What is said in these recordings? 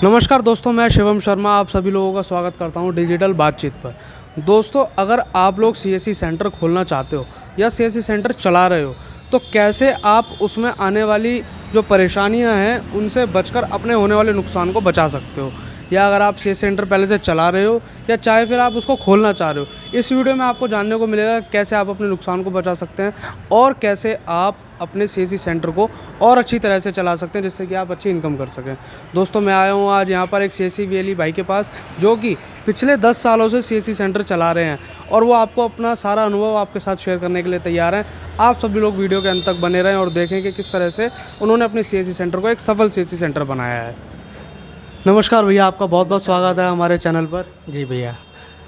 नमस्कार दोस्तों, मैं शिवम शर्मा आप सभी लोगों का स्वागत करता हूं डिजिटल बातचीत पर। दोस्तों, अगर आप लोग सीएससी सेंटर खोलना चाहते हो या सीएससी सेंटर चला रहे हो तो कैसे आप उसमें आने वाली जो परेशानियां हैं उनसे बचकर अपने होने वाले नुकसान को बचा सकते हो, या अगर आप सीएससी सेंटर पहले से चला रहे हो या चाहे फिर आप उसको खोलना चाह रहे हो। इस वीडियो में आपको जानने को मिलेगा कैसे आप अपने नुकसान को बचा सकते हैं और कैसे आप अपने सीएससी सेंटर को और अच्छी तरह से चला सकते हैं जिससे कि आप अच्छी इनकम कर सकें। दोस्तों, मैं आया हूँ आज यहाँ पर एक सीएससी वीएलई भाई के पास जो कि पिछले 10 सालों से सीएससी सेंटर चला रहे हैं और वो आपको अपना सारा अनुभव आपके साथ शेयर करने के लिए तैयार हैं। आप सभी लोग वीडियो के अंत तक बने रहें और देखें कि किस तरह से उन्होंने अपने सीएससी सेंटर को एक सफल सीएससी सेंटर बनाया है। नमस्कार भैया, आपका बहुत बहुत स्वागत है हमारे चैनल पर। जी भैया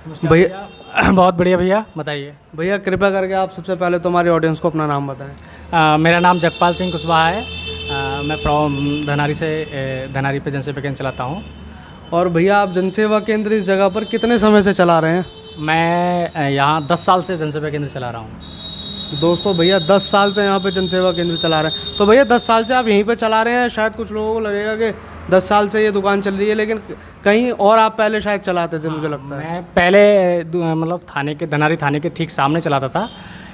बहुत बढ़िया भैया, बताइए भैया, कृपया करके आप सबसे पहले तो हमारे ऑडियंस को अपना नाम बताएं। मेरा नाम जगपाल सिंह कुशवाहा है। मैं फ्रॉम धनारी पे जनसेवा केंद्र चलाता हूँ। और भैया, आप जनसेवा केंद्र इस जगह पर कितने समय से चला रहे हैं? मैं यहाँ 10 साल से जनसेवा केंद्र चला रहा हूँ। दोस्तों, भैया 10 साल से यहाँ पे जनसेवा केंद्र चला रहे हैं। तो भैया 10 साल से आप यहीं पे चला रहे हैं। शायद कुछ लोगों को लगेगा कि 10 साल से ये दुकान चल रही है, लेकिन कहीं और आप पहले शायद चलाते थे। मुझे लगता है मैं पहले मतलब धनारी थाने के ठीक सामने चलाता था,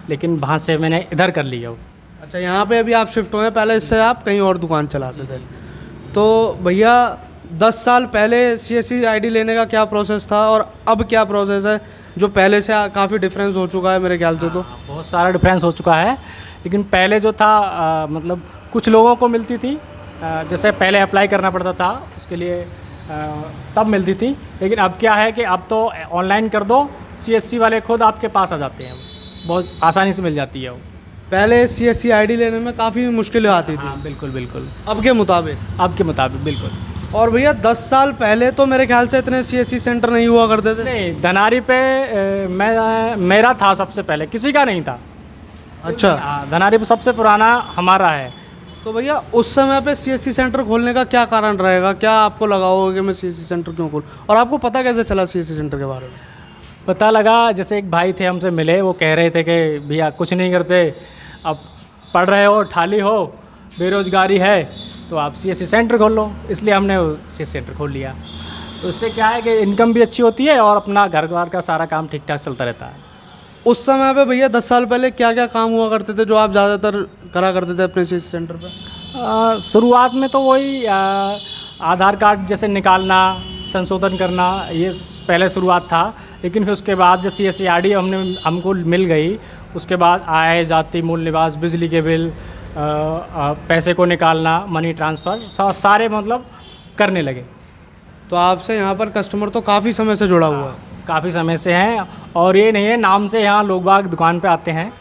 लेकिन वहाँ से मैंने इधर कर लिया वो। अच्छा, यहाँ पे अभी आप शिफ्ट हुए हैं, पहले इससे आप कहीं और दुकान चलाते थे। तो भैया 10 साल पहले सीएससी आईडी लेने का क्या प्रोसेस था और अब क्या प्रोसेस है, जो पहले से काफ़ी डिफरेंस हो चुका है मेरे ख्याल से? तो बहुत सारा डिफरेंस हो चुका है, लेकिन पहले जो था मतलब कुछ लोगों को मिलती थी, जैसे पहले अप्लाई करना पड़ता था उसके लिए, तब मिलती थी। लेकिन अब क्या है कि अब तो ऑनलाइन कर दो, सीएससी वाले खुद आपके पास आ जाते हैं, बहुत आसानी से मिल जाती है वो। पहले सीएससी आईडी लेने में काफ़ी मुश्किलें आती थी। हाँ, बिल्कुल बिल्कुल। अब के मुताबिक बिल्कुल। और भैया 10 साल पहले तो मेरे ख्याल से इतने सीएससी सेंटर नहीं हुआ करते थे। नहीं, धनारी पे मेरा था सबसे पहले, किसी का नहीं था। अच्छा, धनारी पे सबसे पुराना हमारा है। तो भैया उस समय पे सीएससी सेंटर खोलने का क्या कारण रहेगा? क्या आपको लगा होगा कि मैं सीएससी सेंटर क्यों खोलूं, और आपको पता कैसे चला सीएससी सेंटर के बारे में? पता लगा, जैसे एक भाई थे हमसे मिले, वो कह रहे थे कि भैया कुछ नहीं करते, अब पढ़ रहे हो, ठाली हो, बेरोजगारी है, तो आप सीएससी सेंटर खोल लो। इसलिए हमने सीएससी सेंटर खोल लिया। तो इससे क्या है कि इनकम भी अच्छी होती है और अपना घर द्वार का सारा काम ठीक ठाक चलता रहता है। उस समय पे भैया 10 साल पहले क्या क्या काम हुआ करते थे जो आप ज़्यादातर करा करते थे अपने सीएससी सेंटर पे? शुरुआत में तो वही आधार कार्ड जैसे निकालना, संशोधन करना, ये पहले शुरुआत था। लेकिन फिर उसके बाद जब सीएससी आईडी हमको मिल गई, उसके बाद आय, जाति, मूल निवास, बिजली के बिल, पैसे को निकालना, मनी ट्रांसफ़र, सारे मतलब करने लगे। तो आपसे यहाँ पर कस्टमर तो काफ़ी समय से जुड़ा हुआ है। काफ़ी समय से हैं, और ये नहीं है नाम से यहाँ लोग बाग दुकान पे आते हैं,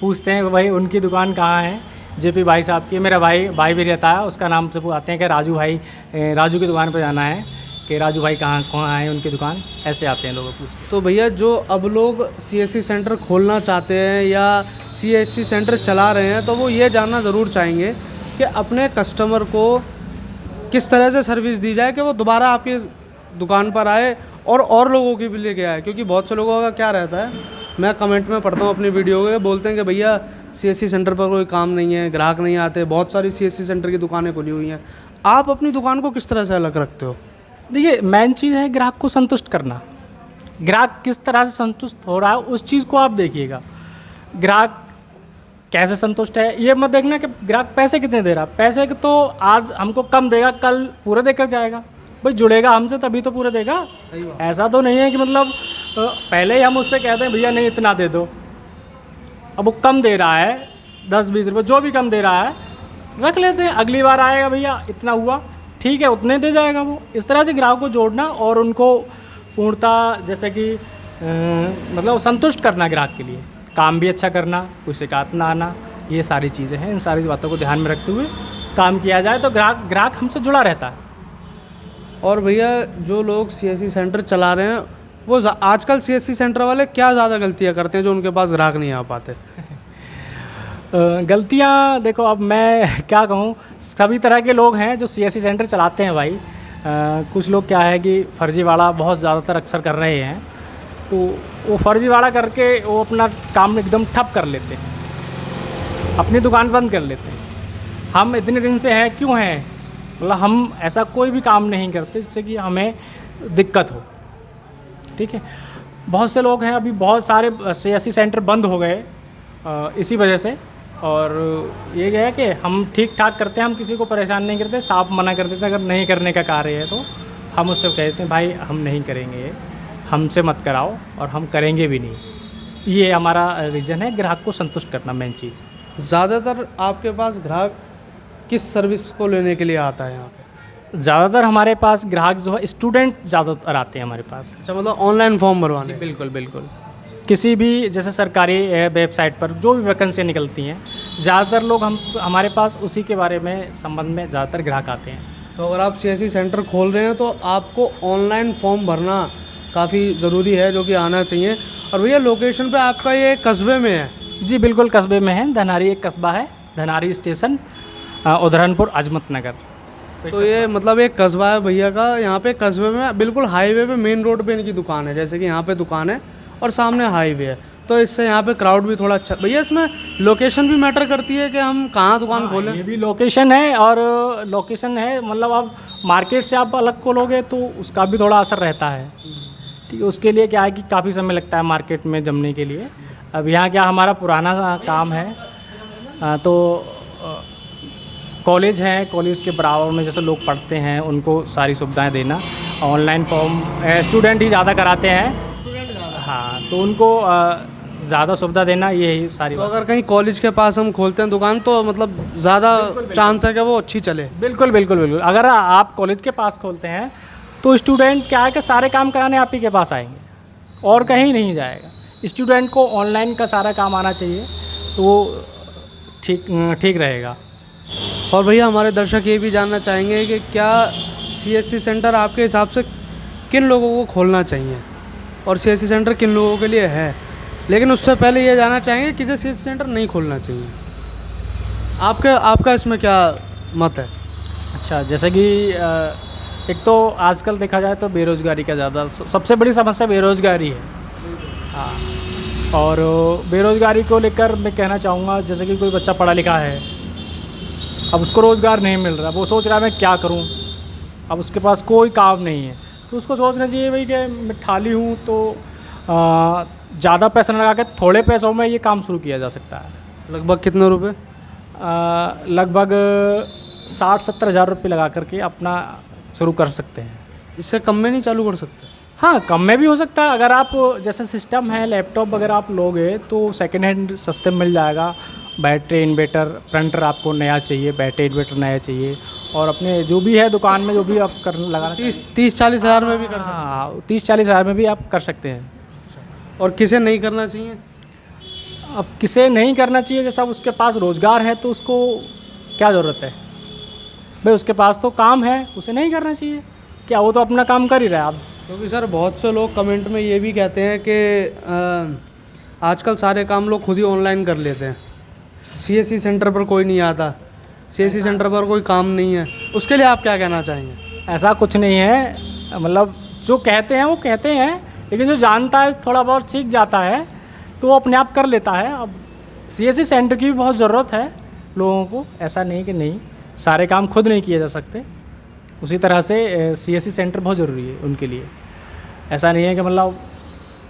पूछते हैं भाई उनकी दुकान कहाँ है, जेपी भाई साहब की। मेरा भाई भी रहता है, उसका नाम से आते हैं कि राजू भाई, राजू की दुकान पे जाना है, कि राजू भाई कहाँ है उनकी दुकान, ऐसे आते हैं लोग पूछ के। तो भैया जो अब लोग सीएससी सेंटर खोलना चाहते हैं या सीएससी सेंटर चला रहे हैं, तो वो ये जानना ज़रूर चाहेंगे कि अपने कस्टमर को किस तरह से सर्विस दी जाए कि वो दोबारा आपकी दुकान पर आए और लोगों की भी लेके आए। क्योंकि बहुत से लोगों का क्या रहता है, मैं कमेंट में पढ़ता हूँ अपनी वीडियो के, बोलते हैं कि भैया सीएससी सेंटर पर कोई काम नहीं है, ग्राहक नहीं आते, बहुत सारी सीएससी सेंटर की दुकानें खुली हुई हैं। आप अपनी दुकान को किस तरह से अलग रखते हो? देखिए, मेन चीज़ है ग्राहक को संतुष्ट करना। ग्राहक किस तरह से संतुष्ट हो रहा है उस चीज़ को आप देखिएगा। ग्राहक कैसे संतुष्ट है ये मत देखना कि ग्राहक पैसे कितने दे रहा है। पैसे तो आज हमको कम देगा, कल पूरे देकर जाएगा। भाई जुड़ेगा हमसे तभी तो पूरे देगा। ऐसा तो नहीं है कि मतलब पहले ही हम उससे कहते हैं भैया नहीं इतना दे दो, अब वो कम दे रहा है 10-20 रुपये, जो भी कम दे रहा है रख लेते हैं, अगली बार आएगा भैया इतना हुआ, ठीक है उतने दे जाएगा वो। इस तरह से ग्राहक को जोड़ना और उनको पूर्णतः जैसे कि मतलब संतुष्ट करना ग्राहक के लिए, काम भी अच्छा करना, कोई शिकायत ना आना, ये सारी चीज़ें हैं। इन सारी बातों को ध्यान में रखते हुए काम किया जाए तो ग्राहक हमसे जुड़ा रहता है। और भैया जो लोग सीएससी सेंटर चला रहे हैं वो आजकल सीएससी सेंटर वाले क्या ज़्यादा गलतियाँ करते हैं जो उनके पास ग्राहक नहीं आ पाते? गलतियाँ देखो, अब मैं क्या कहूँ, सभी तरह के लोग हैं जो सीएससी सेंटर चलाते हैं भाई। कुछ लोग क्या है कि फर्जीवाड़ा बहुत ज़्यादातर अक्सर कर रहे हैं, तो वो फर्जीवाड़ा करके वो अपना काम एकदम ठप कर लेते हैं, अपनी दुकान बंद कर लेते हैं। हम इतने दिन से हैं, क्यों हैं? मतलब हम ऐसा कोई भी काम नहीं करते जिससे कि हमें दिक्कत हो, ठीक है। बहुत से लोग हैं, अभी बहुत सारे सीएससी सेंटर बंद हो गए इसी वजह से। और ये है कि हम ठीक ठाक करते हैं, हम किसी को परेशान नहीं करते, साफ मना कर देते हैं। अगर नहीं करने का कार्य है तो हम उससे कहते हैं भाई हम नहीं करेंगे, हमसे मत कराओ और हम करेंगे भी नहीं। ये हमारा रीज़न है, ग्राहक को संतुष्ट करना मेन चीज़। ज़्यादातर आपके पास ग्राहक किस सर्विस को लेने के लिए आता है यहाँ पे? ज़्यादातर हमारे पास ग्राहक जो है स्टूडेंट ज़्यादातर आते हैं हमारे पास। अच्छा, मतलब ऑनलाइन फॉर्म भरवाने? बिल्कुल बिल्कुल। किसी भी जैसे सरकारी वेबसाइट पर जो भी वैकेंसी निकलती हैं, ज़्यादातर लोग हमारे पास उसी के बारे में संबंध में ज़्यादातर ग्राहक आते हैं। तो अगर आप सीएससी सेंटर खोल रहे हैं तो आपको ऑनलाइन फॉर्म भरना काफ़ी ज़रूरी है, जो कि आना चाहिए। और भैया लोकेशन पे आपका ये कस्बे में है? जी बिल्कुल, कस्बे में है। धनारी एक कस्बा है, धनारी स्टेशन, उधरनपुर, अजमत नगर। तो ये मतलब एक कस्बा है भैया का, यहाँ पे कस्बे में बिल्कुल हाईवे पे, मेन रोड पे इनकी दुकान है। जैसे कि यहाँ पे दुकान है और सामने हाईवे है, तो इससे यहाँ पे क्राउड भी थोड़ा अच्छा। भैया इसमें लोकेशन भी मैटर करती है कि हम कहाँ दुकान खोलें? ये भी लोकेशन है, और लोकेशन है मतलब आप मार्केट से आप अलग खोलोगे तो उसका भी थोड़ा असर रहता है, ठीक है। उसके लिए क्या है कि काफ़ी समय लगता है मार्केट में जमने के लिए। अब यहाँ क्या हमारा पुराना काम है, तो कॉलेज है, कॉलेज के बराबर में जैसे लोग पढ़ते हैं उनको सारी सुविधाएं देना। ऑनलाइन फॉर्म स्टूडेंट ही ज़्यादा कराते हैं, हाँ, तो उनको ज़्यादा सुविधा देना, यही सारी। तो अगर कहीं कॉलेज के पास हम खोलते हैं दुकान तो मतलब ज़्यादा चांस है कि वो अच्छी चले? बिल्कुल बिल्कुल बिल्कुल। अगर आप कॉलेज के पास खोलते हैं तो स्टूडेंट क्या है कि सारे काम कराने आप ही के पास आएंगे और कहीं नहीं जाएगा। स्टूडेंट को ऑनलाइन का सारा काम आना चाहिए, तो वो ठीक रहेगा। और भैया हमारे दर्शक ये भी जानना चाहेंगे कि क्या सीएससी सेंटर आपके हिसाब से किन लोगों को खोलना चाहिए और सीएससी सेंटर किन लोगों के लिए है? लेकिन उससे पहले ये जानना चाहेंगे किसे सीएससी सेंटर नहीं खोलना चाहिए। आपका इसमें क्या मत है? अच्छा, जैसे कि एक तो आजकल देखा जाए तो बेरोज़गारी का ज़्यादा सबसे बड़ी समस्या बेरोज़गारी है, हाँ। और बेरोज़गारी को लेकर मैं कहना चाहूँगा, जैसे कि कोई बच्चा पढ़ा लिखा है, अब उसको रोज़गार नहीं मिल रहा, वो सोच रहा है मैं क्या करूं, अब उसके पास कोई काम नहीं है, तो उसको सोचना चाहिए भाई कि मैं खाली हूं तो ज़्यादा पैसा न लगा के थोड़े पैसों में ये काम शुरू किया जा सकता है। लगभग कितने रुपए? लगभग 60-70 हज़ार रुपये लगा करके अपना शुरू कर सकते हैं। इससे कम में नहीं चालू कर सकते? हाँ, कम में भी हो सकता है। अगर आप जैसे सिस्टम है, लैपटॉप वगैरह आप लोगे तो सेकेंड हैंड सस्ते में मिल जाएगा। बैटरी इन्वर्टर, प्रिंटर आपको नया चाहिए, बैटरी इन्वर्टर नया चाहिए, और अपने जो भी है दुकान में जो भी आप कर लगाना 30-40 हज़ार में भी कर सकते हैं? हाँ, 30-40 हज़ार में भी आप कर सकते हैं। और किसे नहीं करना चाहिए? अब किसे नहीं करना चाहिए, जैसा उसके पास रोज़गार है तो उसको क्या ज़रूरत है भाई, उसके पास तो काम है, उसे नहीं करना चाहिए क्या, वो तो अपना काम कर ही रहा है। अब क्योंकि सर बहुत से लोग कमेंट में ये भी कहते हैं कि आजकल सारे काम लोग खुद ही ऑनलाइन कर लेते हैं, सीएससी सेंटर पर कोई नहीं आता, सीएससी सेंटर पर कोई काम नहीं है, उसके लिए आप क्या कहना चाहेंगे? ऐसा कुछ नहीं है, मतलब जो कहते हैं वो कहते हैं, लेकिन जो जानता है थोड़ा बहुत सीख जाता है तो वो अपने आप कर लेता है। अब सीएससी सेंटर की भी बहुत ज़रूरत है लोगों को, ऐसा नहीं कि नहीं, सारे काम खुद नहीं किए जा सकते। उसी तरह से सीएससी सेंटर बहुत ज़रूरी है उनके लिए। ऐसा नहीं है कि मतलब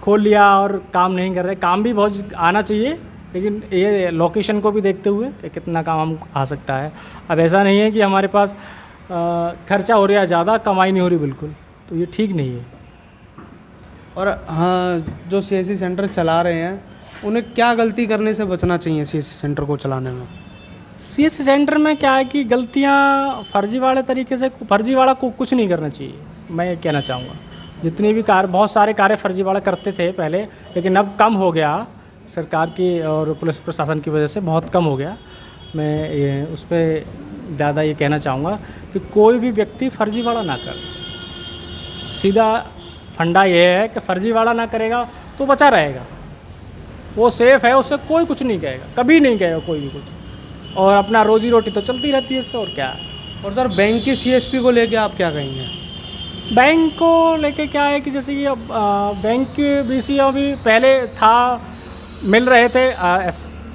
खोल लिया और काम नहीं कर रहे, काम भी बहुत आना चाहिए, लेकिन ये लोकेशन को भी देखते हुए कि कितना काम आ सकता है। अब ऐसा नहीं है कि हमारे पास खर्चा हो रहा है ज़्यादा, कमाई नहीं हो रही बिल्कुल, तो ये ठीक नहीं है। और हाँ, जो सीएससी सेंटर चला रहे हैं उन्हें क्या गलती करने से बचना चाहिए सीएससी सेंटर को चलाने में? सीएससी सेंटर में क्या है कि गलतियाँ फर्जीवाड़े तरीके से, फर्जीवाड़ा को कुछ नहीं करना चाहिए, मैं ये कहना चाहूँगा। जितने भी कार्य, बहुत सारे कार्य फर्जीवाड़ा करते थे पहले, लेकिन अब कम हो गया, सरकार की और पुलिस प्रशासन की वजह से बहुत कम हो गया। मैं ये उस पर ज़्यादा ये कहना चाहूँगा कि कोई भी व्यक्ति फर्जीवाड़ा ना करे। सीधा फंडा ये है कि फर्जीवाड़ा ना करेगा तो बचा रहेगा, वो सेफ़ है, उससे कोई कुछ नहीं कहेगा, कभी नहीं कहेगा कोई भी कुछ, और अपना रोजी रोटी तो चलती रहती है इससे, और क्या है। और सर बैंक की सीएसपी को लेके आप क्या कहेंगे? बैंक को लेके क्या है कि जैसे कि अब बैंक की बीसी अभी पहले था, मिल रहे थे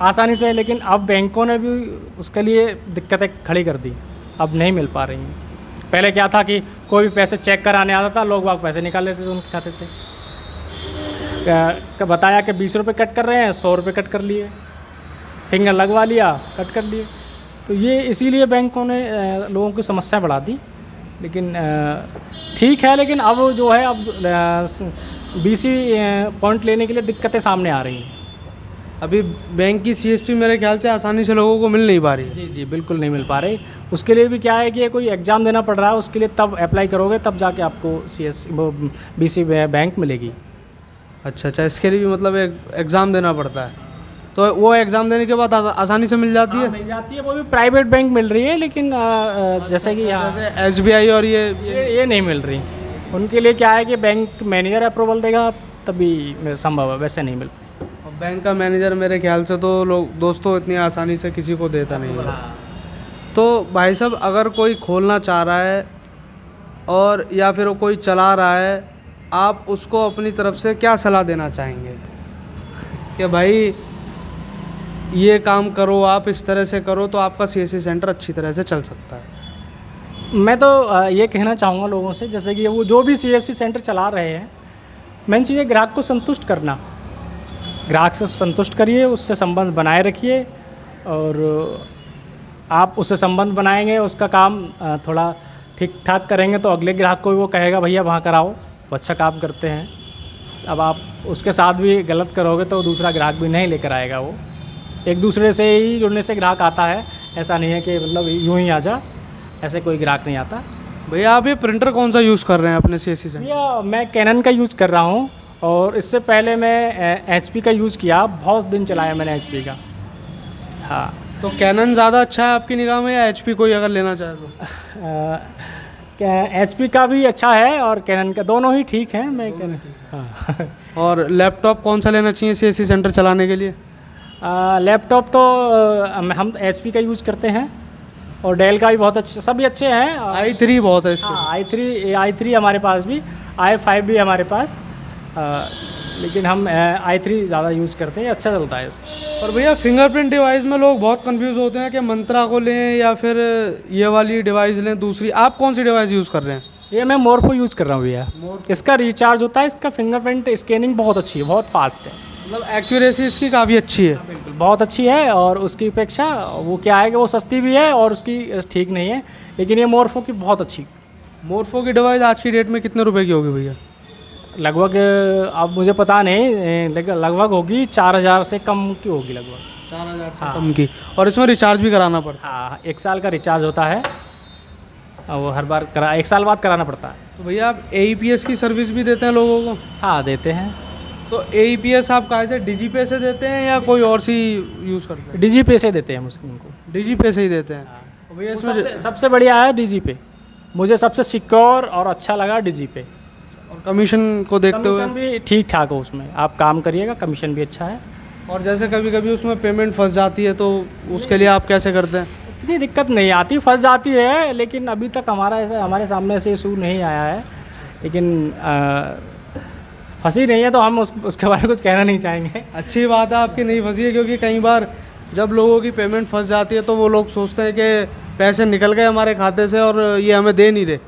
आसानी से, लेकिन अब बैंकों ने भी उसके लिए दिक्कतें खड़ी कर दी, अब नहीं मिल पा रही हैं। पहले क्या था कि कोई भी पैसे चेक कराने आता था, लोग वाग पैसे निकाल लेते थे उनके खाते से। बताया कि 20 रुपये कट कर रहे हैं, 100 रुपये कट कर लिए, फिंगर लगवा लिया, कट कर लिए। तो ये इसीलिए बैंकों ने लोगों की समस्या बढ़ा दी। लेकिन ठीक है, लेकिन अब जो है अब BC पॉइंट लेने के लिए दिक्कतें सामने आ रही हैं। अभी बैंक की CSP मेरे ख्याल से आसानी से लोगों को मिल नहीं पा रही है। जी जी, बिल्कुल नहीं मिल पा रही। उसके लिए भी क्या है कि कोई एग्ज़ाम देना पड़ रहा है, उसके लिए तब अप्लाई करोगे तब जाके आपको BC बैंक मिलेगी। अच्छा, इसके लिए भी मतलब एक एग्ज़ाम देना पड़ता है, तो वो एग्ज़ाम देने के बाद आसानी से मिल जाती है। मिल जाती है, वो भी प्राइवेट बैंक मिल रही है, लेकिन जैसे कि यहाँ जैसे SBI और ये नहीं मिल रही। उनके लिए क्या है कि बैंक मैनेजर अप्रूवल देगा तभी संभव है, वैसे नहीं मिल पाएगी। और बैंक का मैनेजर मेरे ख्याल से तो लोग दोस्तों इतनी आसानी से किसी को देता नहीं है। तो भाई साहब, अगर कोई खोलना चाह रहा है और या फिर वो कोई चला रहा है, आप उसको अपनी तरफ से क्या सलाह देना चाहेंगे कि भाई ये काम करो, आप इस तरह से करो तो आपका CSC सेंटर अच्छी तरह से चल सकता है? मैं तो ये कहना चाहूँगा लोगों से, जैसे कि वो जो भी CSC सेंटर चला रहे हैं, मेन चीज़ है ग्राहक को संतुष्ट करना। ग्राहक से संतुष्ट करिए, उससे संबंध बनाए रखिए, और आप उससे संबंध बनाएंगे, उसका काम थोड़ा ठीक ठाक करेंगे तो अगले ग्राहक को भी वो कहेगा भैया वहाँ कराओ, वो अच्छा काम करते हैं। अब आप उसके साथ भी गलत करोगे तो दूसरा ग्राहक भी नहीं लेकर आएगा। वो एक दूसरे से ही जुड़ने से ग्राहक आता है, ऐसा नहीं है कि मतलब यूँ ही आ जा, ऐसे कोई ग्राहक नहीं आता। भैया आप ये प्रिंटर कौन सा यूज़ कर रहे हैं अपने CSC सेंटर? भैया मैं कैनन का यूज़ कर रहा हूँ, और इससे पहले मैं HP का यूज़ किया, बहुत दिन चलाया मैंने HP का। हाँ, तो कैनन ज़्यादा अच्छा है आपकी निगाह में या HP कोई अगर लेना चाहे तो? HP का भी अच्छा है और कैनन का, दोनों ही ठीक हैं। मैं कैनन, हाँ। और लैपटॉप कौन सा लेना चाहिए CSC सेंटर चलाने के लिए? लैपटॉप तो हम HP का यूज़ करते हैं, और डेल का भी बहुत अच्छा, सभी अच्छे हैं। i3 बहुत है इसके। हाँ, i3 हमारे पास भी, i5 भी हमारे पास, लेकिन हम i3 ज़्यादा यूज़ करते हैं, अच्छा चलता है इसका। और भैया फिंगरप्रिंट डिवाइस में लोग बहुत कंफ्यूज होते हैं कि मंत्रा को लें या फिर ये वाली डिवाइस लें दूसरी। आप कौन सी डिवाइस यूज़ कर रहे हैं? ये मैं मोरफो यूज़ कर रहा हूँ भैया। इसका रिचार्ज होता है, इसका फिंगरप्रिंट स्कैनिंग बहुत अच्छी है, बहुत फास्ट है, मतलब एक्यूरेसी इसकी काफ़ी अच्छी है। बिल्कुल बहुत अच्छी है। और उसकी अपेक्षा वो क्या है कि वो सस्ती भी है और उसकी ठीक नहीं है, लेकिन ये मोरफो की बहुत अच्छी। मोरफो की डिवाइस आज की डेट में कितने रुपए की होगी भैया? लगभग, अब मुझे पता नहीं, लेकिन लगभग होगी 4000 से कम की होगी, लगभग 4000 से कम की। और इसमें रिचार्ज भी कराना पड़ता है? हाँ, 1 साल का रिचार्ज होता है, वो हर बार 1 साल बाद कराना पड़ता है। तो भैया आप AEPS की सर्विस भी देते हैं लोगों को? हाँ, देते हैं। तो AEPS आप कहाँ से, DigiPay से देते हैं या कोई और सी यूज़ करते हैं? DigiPay से देते हैं उनको। DigiPay से ही देते हैं। तो भैया इसमें सबसे बढ़िया है DigiPay, मुझे सबसे सिक्योर और अच्छा लगा DigiPay। और कमीशन को देखते हुए कमीशन भी ठीक ठाक हो उसमें, आप काम करिएगा, कमीशन भी अच्छा है। और जैसे कभी कभी उसमें पेमेंट फंस जाती है तो उसके लिए आप कैसे करते हैं? इतनी दिक्कत नहीं आती, फंस जाती है, लेकिन अभी तक हमारे सामने से इशू नहीं आया है। लेकिन फंसी नहीं है तो हम उसके बारे में कुछ कहना नहीं चाहेंगे। अच्छी बात है आपकी नहीं फंसी है, क्योंकि कई बार जब लोगों की पेमेंट फंस जाती है तो वो लोग सोचते हैं कि पैसे निकल गए हमारे खाते से और ये हमें दे नहीं दे,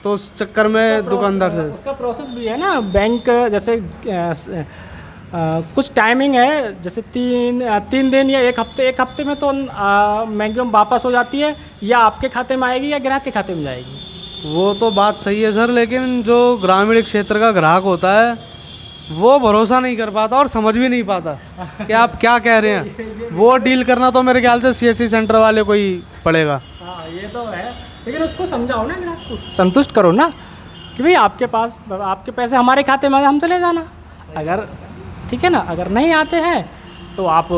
तो उस चक्कर में दुकानदार से उसका प्रोसेस भी है ना, बैंक जैसे कुछ टाइमिंग है, जैसे 3 दिन या 1 हफ्ते, 1 हफ्ते में तो मैक्सिमम वापस हो जाती है, या आपके खाते में आएगी या ग्राहक के खाते में जाएगी। वो तो बात सही है सर, लेकिन जो ग्रामीण क्षेत्र का ग्राहक होता है वो भरोसा नहीं कर पाता और समझ भी नहीं पाता कि आप क्या कह रहे हैं। वो डील करना तो मेरे ख्याल से CSC सेंटर वाले को ही पड़ेगा। हाँ, ये तो है, लेकिन उसको समझाओ ना, ग्राहक को संतुष्ट करो ना कि भाई आपके पास आपके पैसे हमारे खाते में हम चले जाना, अगर ठीक है ना, अगर नहीं आते हैं तो आप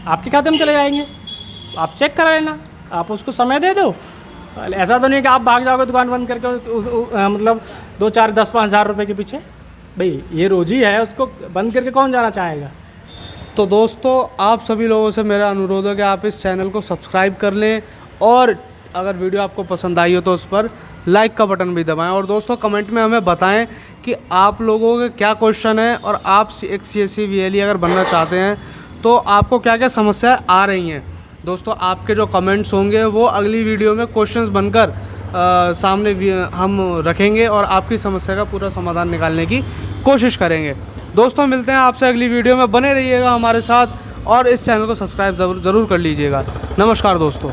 आपके खाते में चले जाएंगे, आप चेक करा लेना, आप उसको समय दे दो। ऐसा तो नहीं कि आप भाग जाओगे दुकान बंद करके मतलब 2, 4, 10, 5 हज़ार रुपये के पीछे। भाई ये रोजी है, उसको बंद करके कौन जाना चाहेगा। तो दोस्तों आप सभी लोगों से मेरा अनुरोध है कि आप इस चैनल को सब्सक्राइब कर लें, और अगर वीडियो आपको पसंद आई हो तो उस पर लाइक का बटन भी दबाएं। और दोस्तों कमेंट में हमें बताएं कि आप लोगों के क्या क्वेश्चन है, और आप एक CSC VLE अगर बनना चाहते हैं तो आपको क्या क्या समस्याएं आ रही हैं। दोस्तों आपके जो कमेंट्स होंगे वो अगली वीडियो में क्वेश्चंस बनकर सामने भी हम रखेंगे और आपकी समस्या का पूरा समाधान निकालने की कोशिश करेंगे। दोस्तों मिलते हैं आपसे अगली वीडियो में, बने रहिएगा हमारे साथ और इस चैनल को सब्सक्राइब ज़रूर कर लीजिएगा। नमस्कार दोस्तों।